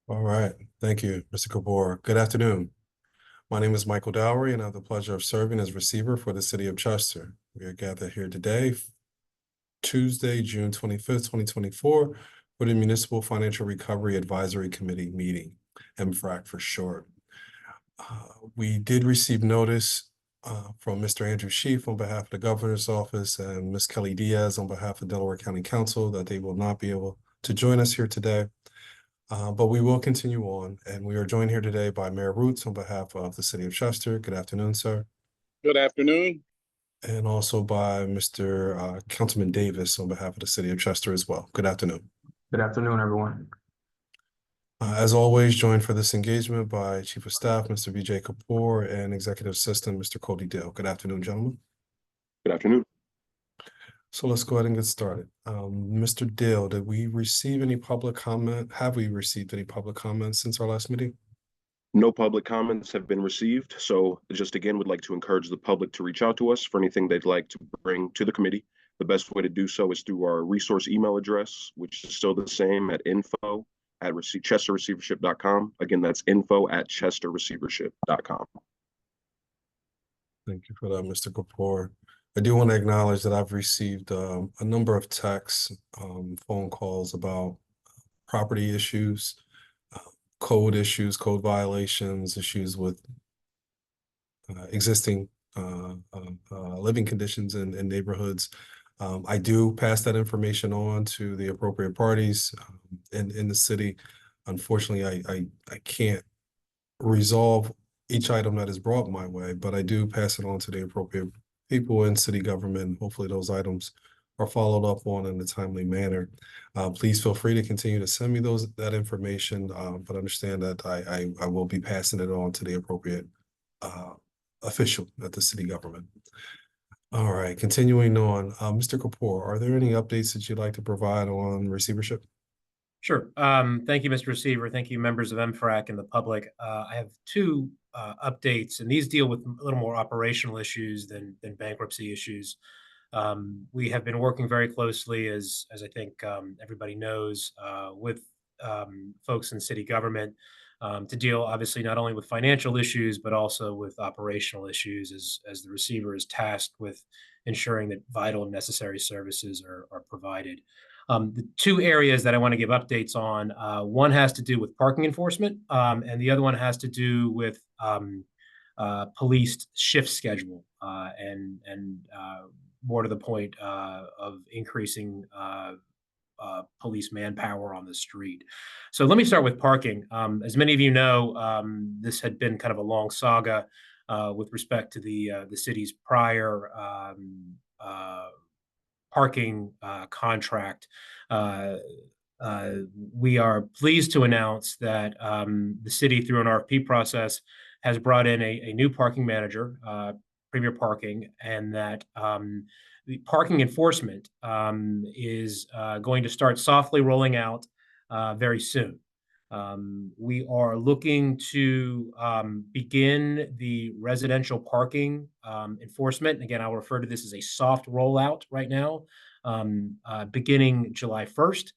All right. Thank you, Mr. Kapoor. Good afternoon. My name is Michael Dowry, and I have the pleasure of serving as receiver for the city of Chester. We are gathered here today, Tuesday, June 25th, 2024, for the Municipal Financial Recovery Advisory Committee meeting, MFRAC for short. We did receive notice from Mr. Andrew Sheaf on behalf of the governor's office and Ms. Kelly Diaz on behalf of Delaware County Council that they will not be able to join us here today. But we will continue on, and we are joined here today by Mayor Roots on behalf of the city of Chester. Good afternoon, sir. Good afternoon. And also by Mr. Councilman Davis on behalf of the city of Chester as well. Good afternoon. Good afternoon, everyone. As always, joined for this engagement by Chief of Staff, Mr. Vijay Kapoor, and Executive Assistant, Mr. Cody Dale. Good afternoon, gentlemen. Good afternoon. So let's go ahead and get started. Mr. Dale, did we receive any public comment? Have we received any public comments since our last meeting? No public comments have been received. So just again, would like to encourage the public to reach out to us for anything they'd like to bring to the committee. The best way to do so is through our resource email address, which is still the same at info@chesterreceivership.com. Again, that's info@chesterreceivership.com. Thank you for that, Mr. Kapoor. I do want to acknowledge that I've received a number of texts, phone calls about property issues, code issues, code violations, issues with existing living conditions in neighborhoods. I do pass that information on to the appropriate parties in the city. Unfortunately, I can't resolve each item that is brought my way, but I do pass it on to the appropriate people in city government. Hopefully those items are followed up on in a timely manner. Please feel free to continue to send me that information, but understand that I will be passing it on to the appropriate official at the city government. All right, continuing on, Mr. Kapoor, are there any updates that you'd like to provide on receivership? Sure. Thank you, Mr. Receiver. Thank you, members of MFRAC and the public. I have two updates, and these deal with a little more operational issues than bankruptcy issues. We have been working very closely, as I think everybody knows, with folks in city government to deal, obviously, not only with financial issues, but also with operational issues as the receiver is tasked with ensuring that vital and necessary services are provided. The two areas that I want to give updates on, one has to do with parking enforcement, and the other one has to do with police shift schedule and more to the point of increasing police manpower on the street. So let me start with parking. As many of you know, this had been kind of a long saga with respect to the city's prior parking contract. We are pleased to announce that the city, through an RFP process, has brought in a new parking manager, Premier Parking, and that the parking enforcement is going to start softly rolling out very soon. We are looking to begin the residential parking enforcement. Again, I'll refer to this as a soft rollout right now, beginning July 1st.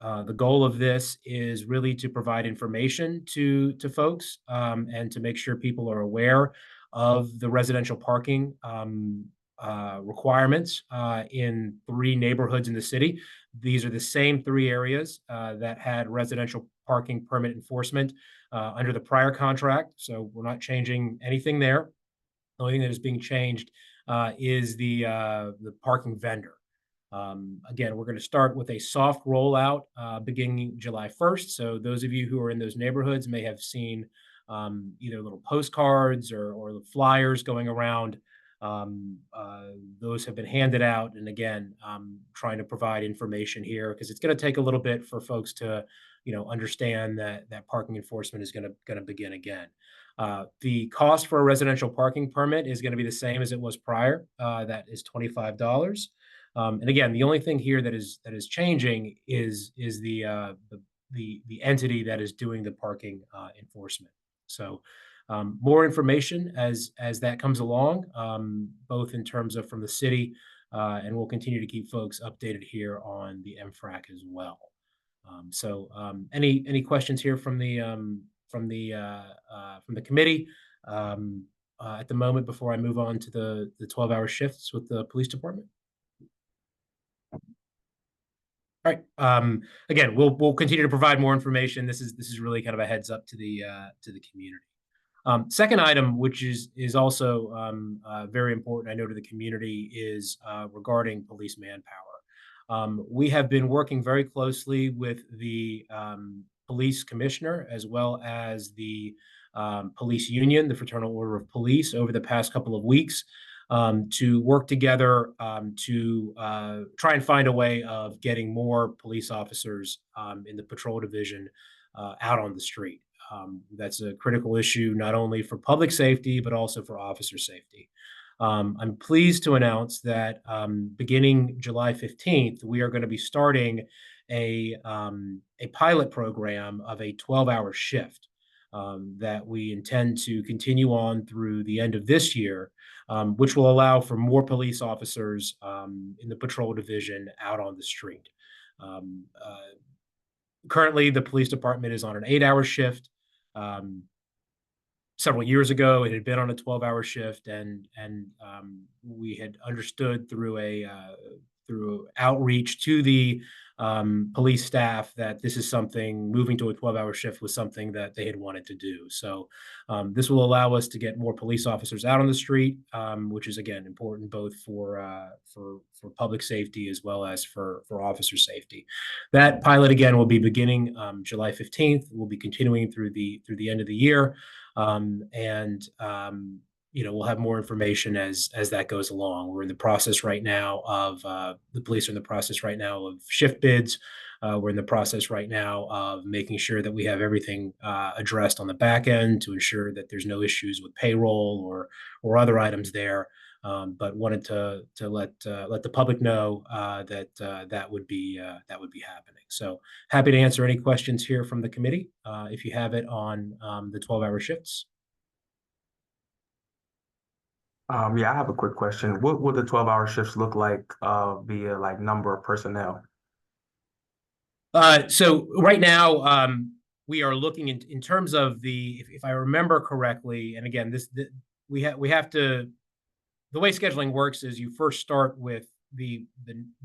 The goal of this is really to provide information to folks and to make sure people are aware of the residential parking requirements in 3 neighborhoods in the city. These are the same 3 areas that had residential parking permit enforcement under the prior contract. So we're not changing anything there. The only thing that is being changed is the parking vendor. Again, we're going to start with a soft rollout beginning July 1st. So those of you who are in those neighborhoods may have seen either little postcards or the flyers going around. Those have been handed out. And again, trying to provide information here because it's going to take a little bit for folks to, understand that parking enforcement is going to begin again. The cost for a residential parking permit is going to be the same as it was prior. That is $25. And again, the only thing here that is changing is the entity that is doing the parking enforcement. So more information as that comes along, both in terms of from the city, and we'll continue to keep folks updated here on the MFRAC as well. Any questions here from the committee at the moment before I move on to the 12-hour shifts with the police department? All right. Again, we'll continue to provide more information. This is really kind of a heads up to the community. Second item, which is also very important, I know, to the community, is regarding police manpower. We have been working very closely with the police commissioner as well as the police union, the Fraternal Order of Police, over the past couple of weeks to work together to try and find a way of getting more police officers in the patrol division out on the street. That's a critical issue, not only for public safety, but also for officer safety. I'm pleased to announce that beginning July 15th, we are going to be starting a pilot program of a 12-hour shift that we intend to continue on through the end of this year, which will allow for more police officers in the patrol division out on the street. Currently, the police department is on an 8-hour shift. Several years ago, it had been on a 12-hour shift, and we had understood through outreach to the police staff that this is something, moving to a 12-hour shift was something that they had wanted to do. So this will allow us to get more police officers out on the street, which is, again, important both for public safety as well as for officer safety. That pilot, again, will be beginning July 15th. We'll be continuing through the end of the year. We'll have more information as that goes along. We're in the process right now of the police are in the process right now of shift bids. We're in the process right now of making sure that we have everything addressed on the back end to ensure that there's no issues with payroll or other items there. But wanted to let the public know that would be happening. So happy to answer any questions here from the committee if you have it on the 12-hour shifts. Yeah, I have a quick question. What would the 12-hour shifts look like via like number of personnel? So right now, we are looking in terms of if I remember correctly, and again, we have to, the way scheduling works is you first start with the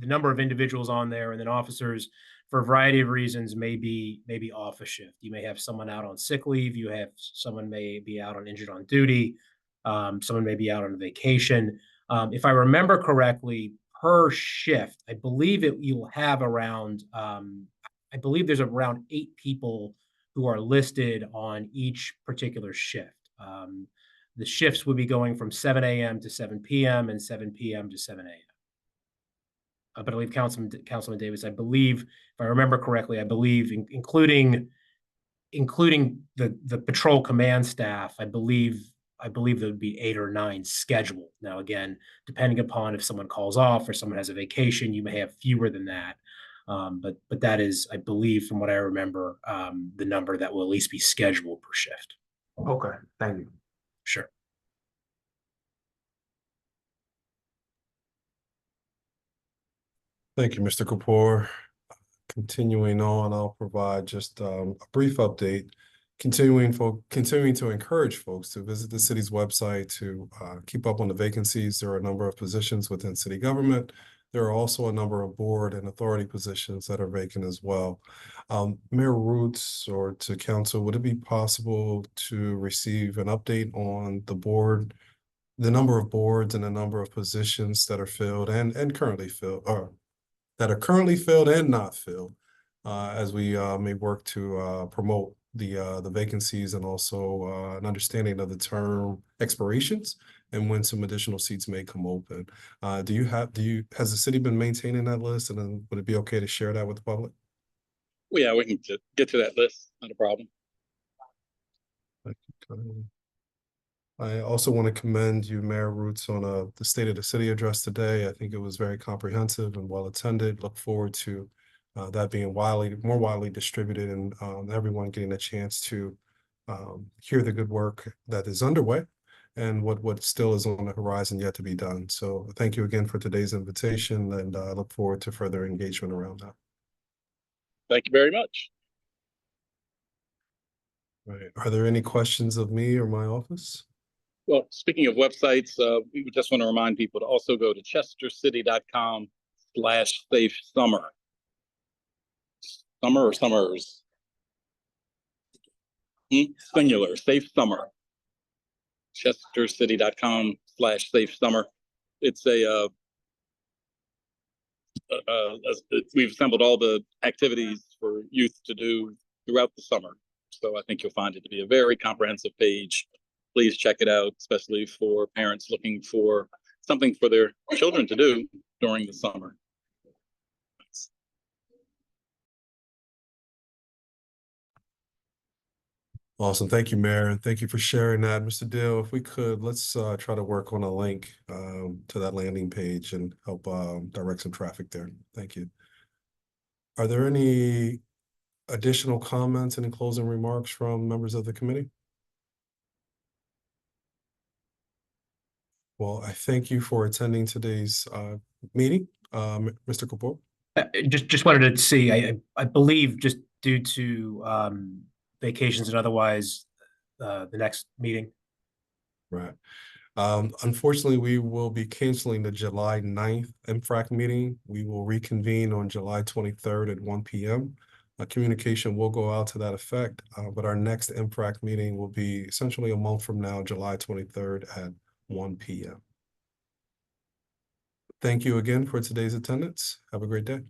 number of individuals on there, and then officers, for a variety of reasons, may be off a shift. You may have someone out on sick leave. You have someone may be out on injured on duty. Someone may be out on vacation. If I remember correctly, per shift, I believe you'll have around, I believe there's around 8 people who are listed on each particular shift. The shifts would be going from 7 a.m. to 7 p.m. and 7 p.m. to 7 a.m. But I believe Councilman Davis, I believe, if I remember correctly, I believe including the patrol command staff, I believe there would be 8 or 9 scheduled. Now, again, depending upon if someone calls off or someone has a vacation, you may have fewer than that. But that is, I believe, from what I remember, the number that will at least be scheduled per shift. Okay, thank you. Sure. Thank you, Mr. Kapoor. Continuing on, I'll provide just a brief update. Continuing to encourage folks to visit the city's website to keep up on the vacancies. There are a number of positions within city government. There are also a number of board and authority positions that are vacant as well. Mayor Roots, or to council, would it be possible to receive an update on the number of boards and the number of positions that are filled and currently filled, or that are currently filled and not filled, as we may work to promote the vacancies and also an understanding of the term expirations and when some additional seats may come open. Has the city been maintaining that list, and then would it be okay to share that with the public? Well, yeah, we can get to that list, not a problem. Thank you. I also want to commend you, Mayor Roots, on the State of the City address today. I think it was very comprehensive and well attended. Look forward to that being more widely distributed, and everyone getting a chance to hear the good work that is underway and what still is on the horizon yet to be done. So thank you again for today's invitation, and I look forward to further engagement around that. Thank you very much. Right. Are there any questions of me or my office? Well, speaking of websites, we just want to remind people to also go to chestercity.com/safe summer. Summer or summers? Singular, safe summer. chestercity.com/safe summer. It's we've assembled all the activities for youth to do throughout the summer. So I think you'll find it to be a very comprehensive page. Please check it out, especially for parents looking for something for their children to do during the summer. Awesome. Thank you, Mayor. And thank you for sharing that. Mr. Dill, if we could, let's try to work on a link to that landing page and help direct some traffic there. Thank you. Are there any additional comments, any closing remarks from members of the committee? Well, I thank you for attending today's meeting, Mr. Kapoor. Just wanted to see, I believe just due to vacations and otherwise, the next meeting. Right. Unfortunately, we will be canceling the July 9th MFRAC meeting. We will reconvene on July 23rd at 1 p.m. A communication will go out to that effect, but our next MFRAC meeting will be essentially a month from now, July 23rd at 1 p.m. Thank you again for today's attendance. Have a great day.